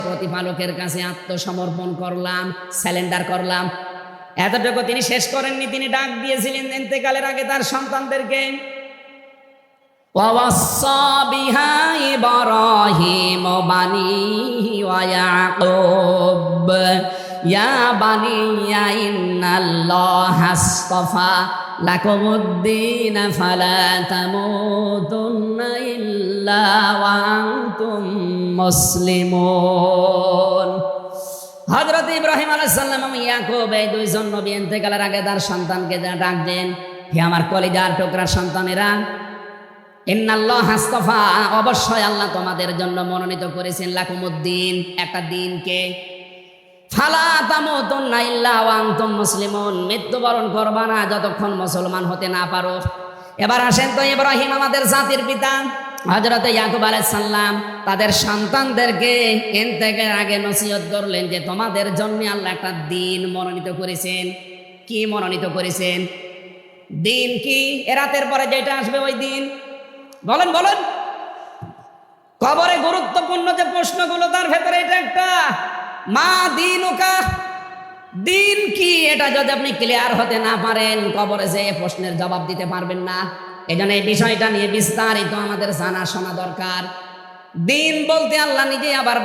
প্রতিপালকের কাছে আত্মসমর্পণ করলাম, স্যালেন্ডার করলাম। এতটুকু তিনি শেষ করেননি, তিনি ডাক দিয়েছিলেন ইন্তেকালের আগে তার সন্তানদেরকে। ওয়াসাসা বিহা ইব্রাহিম বানিহি ওয়া ইয়াকুব ইয়া বানিয়া ইন্নাল্লাহা আসতাফা লাকুমুদ্দীন ফালা তামুতুন্না ইল্লা ওয়া আনতুম মুসলিমুন। হযরত ইব্রাহিম আলাইহিস সালাম এবং ইয়াকুব এই দুইজন নবী ইন্তেকালের আগে তার সন্তানকে ডাক দেন, হে আমার কলিজার টুকরার সন্তানেরা, ইন্নাল্লাহা আসতাফা, অবশ্যই আল্লাহ তোমাদের জন্য মনোনীত করেছেন লাকুমুদ্দিন, একটা দিনকে, ফালা তামুতুন্না ইল্লা ওয়া আনতুম মুসলিমুন, মৃত্যুবরণ করবা না যতক্ষণ মুসলমান হতে না পারো। এবার আসেন তো, ইব্রাহিম আমাদের জাতির পিতা, হযরত ইয়াকুব আলাইহিস সালাম তাদের সন্তানদেরকে ইন্তেকালের আগে নসিহত করলেন যে তোমাদের জন্য আল্লাহ একটা দিন মনোনীত করেছেন। কি মনোনীত করেছেন? দিন কি? এ রাতের পরে যেটা আসবে ওই দিন। বলেন বলেন। কবরে গুরুত্বপূর্ণ যে প্রশ্নগুলো তার ভেতরে এটা একটা, মা দীনুকা, দিন কি? এটা যদি আপনি ক্লিয়ার হতে না পারেন, কবরে যে প্রশ্নের জবাব দিতে পারবেন না। এজন্য এই বিষয়টা নিয়ে বিস্তারিত আমাদের জানা শোনা দরকার। দিন বলতে আল্লাহ নিজে আবার